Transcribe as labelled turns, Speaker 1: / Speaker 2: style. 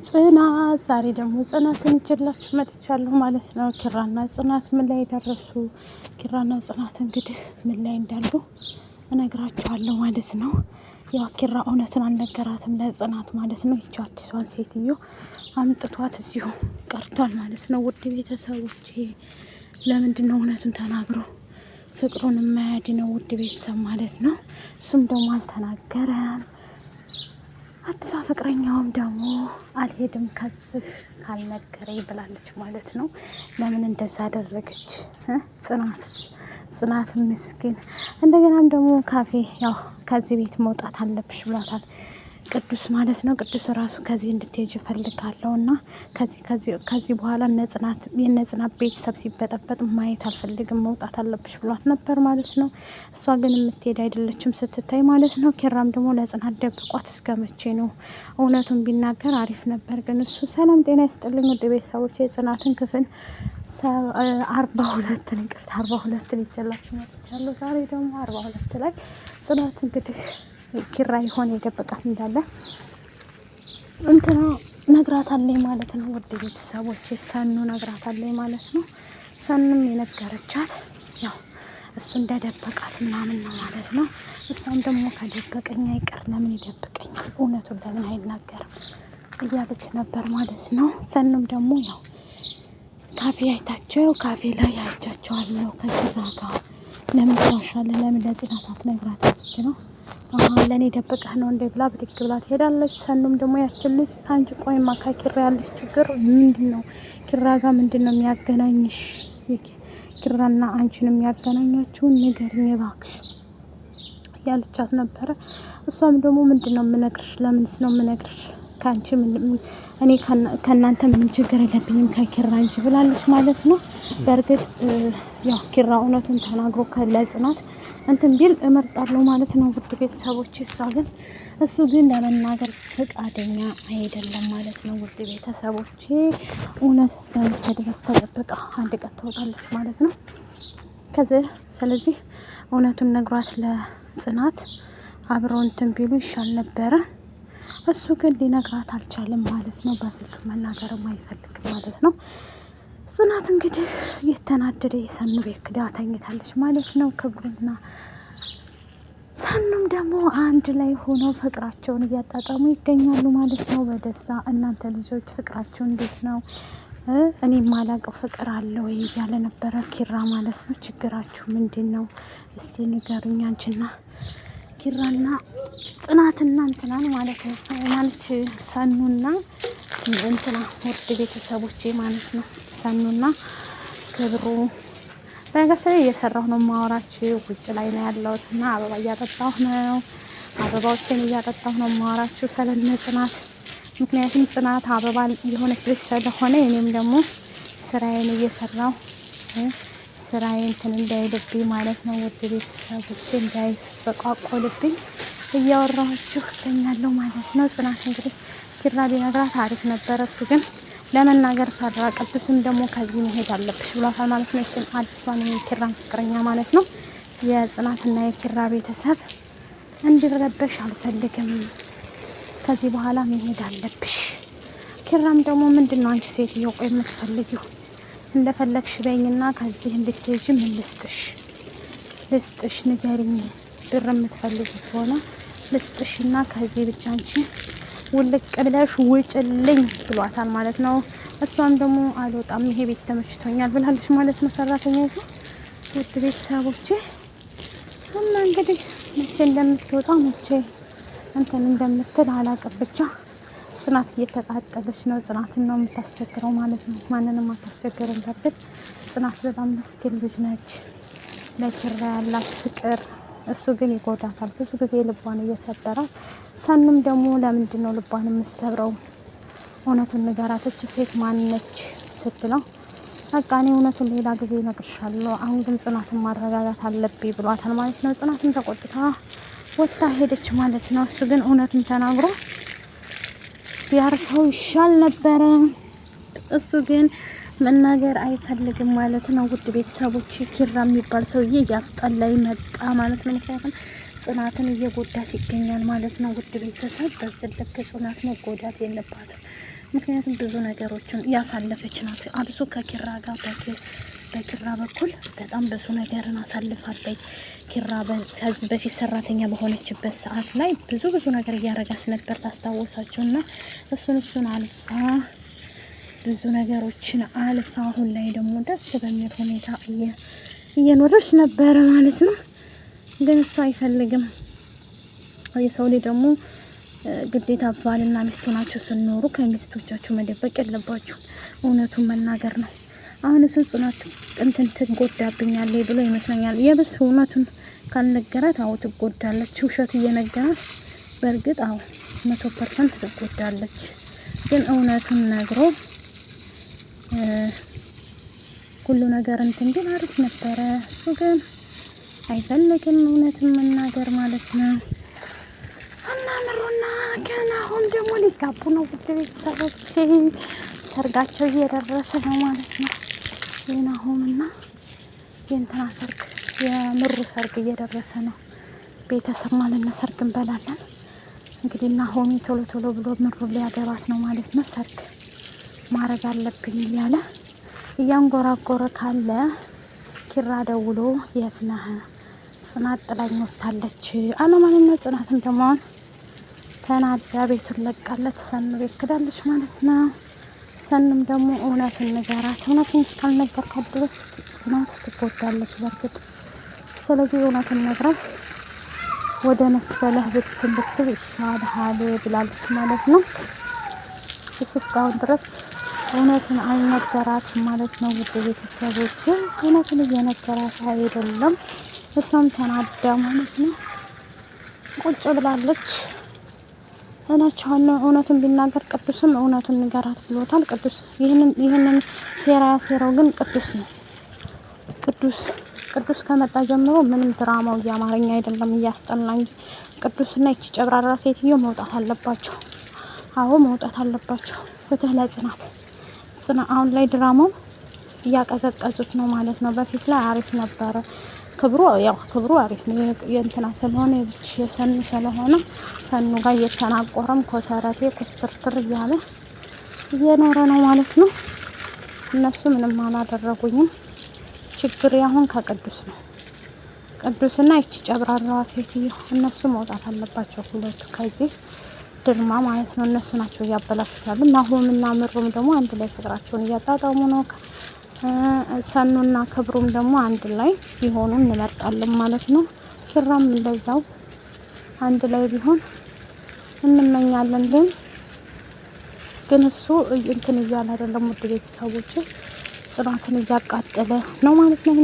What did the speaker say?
Speaker 1: ጽናት ዛሬ ደግሞ ጽናትን ይዤላችሁ መጥቻለሁ ማለት ነው። ኪራና ጽናት ምን ላይ ደረሱ? ኪራና ጽናት እንግዲህ ምን ላይ እንዳሉ እነግራችኋለሁ ማለት ነው። ያው ኪራ እውነቱን አልነገራትም ለጽናት ማለት ነው። ይቺ አዲሷን ሴትዮ አምጥቷት እዚሁ ቀርቷል ማለት ነው። ውድ ቤተሰቦቼ ለምንድን ነው እውነቱን ተናግሮ ፍቅሩን የማያድነው? ውድ ቤተሰብ ማለት ነው። እሱም ደግሞ አልተናገረም። አዲሷ ፍቅረኛውም ደግሞ አልሄድም ከዚህ ካልነገረኝ ብላለች ማለት ነው። ለምን እንደዛ አደረገች? ጽናት ምስኪን። እንደገናም ደግሞ ካፌ ያው ከዚህ ቤት መውጣት አለብሽ ብሏታል ቅዱስ ማለት ነው። ቅዱስ ራሱ ከዚህ እንድትሄጅ እፈልጋለሁ እና ከዚህ በኋላ የነጽናት ቤተሰብ ሲበጠበጥ ማየት አልፈልግም፣ መውጣት አለብሽ ብሏት ነበር ማለት ነው። እሷ ግን የምትሄድ አይደለችም ስትታይ ማለት ነው። ኪራም ደግሞ ለጽናት ደብቋት እስከ መቼ ነው? እውነቱን ቢናገር አሪፍ ነበር ግን እሱ። ሰላም ጤና ይስጥልኝ ውድ ቤተሰቦች፣ የጽናትን ክፍል 42 ይዤላችሁ መጥቻለሁ። ዛሬ ደግሞ 42 ላይ ጽናት እንግዲህ ኪራ ይሆን የደበቃት እንዳለ እንትና ነግራታለኝ ማለት ነው። ውድ ቤተሰቦች ሰኑ ነግራታለኝ ማለት ነው። ሰኑም የነገረቻት ያው እሱ እንደደበቃት ምናምን ነው ማለት ነው። እሷም ደግሞ ከደበቀኝ አይቀር ለምን ይደብቀኛል፣ እውነቱን ለምን አይናገርም እያለች ነበር ማለት ነው። ሰኑም ደግሞ ያው ካፌ አይታቸው ካፌ ላይ አይቻቸዋለሁ ከኪራ ጋር ለምን ትዋሻለህ? ለምን ለጽናት አትነግራትም ነው ለእኔ ደብቀህ ነው እንደ ብላ ብድግ ብላ ትሄዳለች። ሰኑም ደግሞ ያስችልሽ ሳንጅ ቆይማ ከኪራ ያለች ችግር ምንድን ነው? ኪራ ጋር ምንድን ነው የሚያገናኝሽ? ኪራና አንቺን የሚያገናኛችሁን ንገሪኝ እባክሽ ያለቻት ነበረ። እሷም ደግሞ ምንድን ነው የምነግርሽ? ለምንስ ነው የምነግርሽ? ከአንቺ እኔ ከእናንተ ምንም ችግር የለብኝም ከኪራ እንጂ ብላለች ማለት ነው። በእርግጥ ያው ኪራ እውነቱን ተናግሮ ለጽናት እንትን ቢል እመርጣለሁ ማለት ነው ውድ ቤተሰቦች። እሱ ግን ለመናገር ፈቃደኛ አይደለም ማለት ነው ውድ ቤተሰቦች። እውነት እስከምትሄድ ድረስ ተጠብቃ አንድ ቀን ትወጣለች ማለት ነው። ስለዚህ እውነቱን ነግሯት ለጽናት አብረው እንትን ቢሉ ይሻል ነበረ። እሱ ግን ሊነግራት አልቻለም ማለት ነው። በፍጹም መናገርም አይፈልግም ማለት ነው። ጽናት እንግዲህ የተናደደ የሰኑ ቤት ክዳ ተኝታለች ማለት ነው። ክብሩና ሰኑም ደግሞ አንድ ላይ ሆነው ፍቅራቸውን እያጣጣሙ ይገኛሉ ማለት ነው በደስታ። እናንተ ልጆች ፍቅራቸው እንዴት ነው? እኔ ማላውቀው ፍቅር አለ ወይ እያለ ነበረ ኪራ ማለት ነው። ችግራችሁ ምንድን ነው? እስቲ ንገሩኝ አንቺና ኪራና ጽናትና እንትናን ማለት ነው ማለት ሰኑና እንትና ውድ ቤተሰቦቼ ማለት ነው። ሰኑና ክብሩ በነገራችን ላይ እየሰራሁ ነው ማወራችሁ። ውጭ ላይ ነው ያለሁት እና አበባ እያጠጣሁ ነው። አበባዎችን እያጠጣሁ ነው ማወራችሁ ስለነ ጽናት። ምክንያቱም ጽናት አበባ የሆነች ልጅ ስለሆነ እኔም ደግሞ ስራዬን እየሰራሁ ስራዬን እንትን እንዳይልብኝ ማለት ነው ውድ ቤተሰቦቼ፣ እንዳይበቋቆልብኝ እያወራኋችሁ እገኛለሁ ማለት ነው። ጽናት እንግዲህ ኪራ ቢነግራት አሪፍ ነበረ። እሱ ግን ለመናገር ፈራ። ቅዱስም ደግሞ ከዚህ መሄድ አለብሽ ብሏታል ማለት ነው። እሱን አዲሷን የኪራን ፍቅረኛ ማለት ነው። የጽናትና የኪራ ቤተሰብ እንዲረበሽ አልፈልግም፣ ከዚህ በኋላ መሄድ አለብሽ። ኪራም ደግሞ ምንድን ነው አንቺ ሴትዮ ቆይ የምትፈልጊው? እንደፈለግሽ በይኝና ከዚህ እንድትሄጂ ምን ልስጥሽ ንገሪኝ። ብር የምትፈልጊ ከሆነ ልስጥሽና ከዚህ ብቻ አንቺ ውልቅ ብለሽ ውጭልኝ ብሏታል ማለት ነው። እሷም ደግሞ አልወጣም ይሄ ቤት ተመችቶኛል ብላለች ማለት ነው። ሰራተኛ ይዞ ውድ ቤተሰቦቼ እና እንግዲህ መቼ እንደምትወጣ መቼ እንትን እንደምትል አላውቅም። ብቻ ጽናት እየተቃጠለች ነው። ጽናትን ነው የምታስቸግረው ማለት ነው። ማንንም አታስቸግርም። በርግጥ ጽናት በጣም ምስኪን ልጅ ነች። ለኪራ ያላት ፍቅር እሱ ግን ይጎዳታል ብዙ ጊዜ ልቧን እየሰበራል። ሰኑም ደግሞ ለምንድን ነው ልቧን የምትሰብረው? እውነቱን ንገራት፣ እች ሴት ማነች ስትለው በቃ እኔ እውነቱን ሌላ ጊዜ እነግርሻለሁ፣ አሁን ግን ጽናትን ማረጋጋት አለብኝ ብሏታል ማለት ነው። ጽናትን ተቆጥታ ወጥታ ሄደች ማለት ነው። እሱ ግን እውነቱን ተናግሮ ቢያርፈው ይሻል ነበረ። እሱ ግን መናገር አይፈልግም ማለት ነው። ውድ ቤተሰቦች ኪራ የሚባል ሰውዬ እያስጠላይ መጣ ማለት ነው። ምክንያቱም ጽናትን እየጎዳት ይገኛል ማለት ነው። ውድ ቤተሰብ በዚህ ልክ ጽናት መጎዳት የለባትም። ምክንያቱም ብዙ ነገሮችን ያሳለፈች ናት። አብሶ ከኪራ ጋር በኪራ በኩል በጣም ብዙ ነገርን አሳልፋለች። ኪራ ከዚህ በፊት ሰራተኛ በሆነችበት ሰዓት ላይ ብዙ ነገር እያረጋት ነበር ታስታወሳችሁ። እና እሱን አልፋ ብዙ ነገሮችን አልፋ አሁን ላይ ደግሞ ደስ በሚል ሁኔታ እየኖረች ነበረ ማለት ነው። ግን እሱ አይፈልግም። የሰው ልጅ ደግሞ ግዴታ ባልና ሚስቱ ናቸው። ስንኖሩ ከሚስቶቻችሁ መደበቅ የለባችሁ፣ እውነቱን መናገር ነው። አሁን እሱ ጽናት እንትን ትጎዳብኛለች ብሎ ይመስለኛል። የብስ እውነቱን ካልነገራት አዎ ትጎዳለች። ውሸት እየነገራት በእርግጥ አዎ 100% ትጎዳለች። ግን እውነቱን ነግሮ ሁሉ ነገር እንትን ግን አሪፍ ነበረ። እሱ ግን አይፈልግም እውነትን መናገር ማለት ነው። እና ምሩና ገና አሁን ደግሞ ሊጋቡ ነው። ውድ ቤተሰቦች ሰርጋቸው እየደረሰ ነው ማለት ነው። የናሆምና የእንትና ሰርግ የምሩ ሰርግ እየደረሰ ነው። ቤተሰብ ማለት ነው። ሰርግ እንበላለን እንግዲህ። ናሆሚ ቶሎ ብሎ ምሩ ሊያገባት ነው ማለት ነው። ሰርግ ማረግ አለብኝ እያለ እያንጎራጎረ ካለ ኪራ ደውሎ የት ነህ? ጽናት ጥላኝ ወጥታለች አለ ማለት ነው። ጽናትም ደግሞ ተናዳ ቤቱን ለቃለት ሰኑ ቤት ክዳለች ማለት ነው። ሰንም ደግሞ እውነትን ንገራት፣ እውነትን እስካልነገርካት ድረስ ጽናት ትጎዳለች በርግጥ። ስለዚህ እውነትን ነግራት ወደ መሰለህ ብትል ይሻልሃል ብላለች ማለት ነው። እሱ እስካሁን ድረስ እውነትን አልነገራትም ማለት ነው። ውድ ቤተሰቦች እውነትን እየነገራት አይደለም። እሷም ተናዳ ማለት ነው ቁጭ ብላለች። እላችኋለሁ እውነቱን ቢናገር ቅዱስም እውነቱን ንገራት ብሎታል። ቅዱስ ይህንን ሴራ ያሴረው ግን ቅዱስ ነው። ቅዱስ ከመጣ ጀምሮ ምንም ድራማው እያማረኝ አይደለም፣ እያስጠላኝ። ቅዱስና ይቺ ጨብራራ ሴትዮ መውጣት አለባቸው። አዎ መውጣት አለባቸው። ፍትህ ለጽናት። አሁን ላይ ድራማው እያቀዘቀዙት ነው ማለት ነው። በፊት ላይ አሪፍ ነበረ። ክብሩ አሪፍ ነው። የእንትና ስለሆነ የዚች የሰኑ ስለሆነ ሰኑ ጋር እየተናቆረም ኮሰረቴ ኩስትርትር እያለ እየኖረ ነው ማለት ነው። እነሱ ምንም አላደረጉኝም። ችግር አሁን ከቅዱስ ነው። ቅዱስና ይቺ ጨብራራዋ ሴትዮ እነሱ መውጣት አለባቸው ሁለቱ ከዚህ ድርማ ማለት ነው። እነሱ ናቸው እያበላሹታሉ። ናሆምና ምሩም ደግሞ አንድ ላይ ፍቅራቸውን እያጣጣሙ ነው። ሰኑና ክብሩም ደግሞ አንድ ላይ ቢሆኑ እንመርጣለን ማለት ነው። ኪራም እንደዛው አንድ ላይ ቢሆን እንመኛለን። ግን እሱ እንትን እያለ አይደለም። ውድ ቤተሰቦች ጽናትን እያቃጠለ ነው ማለት ነው።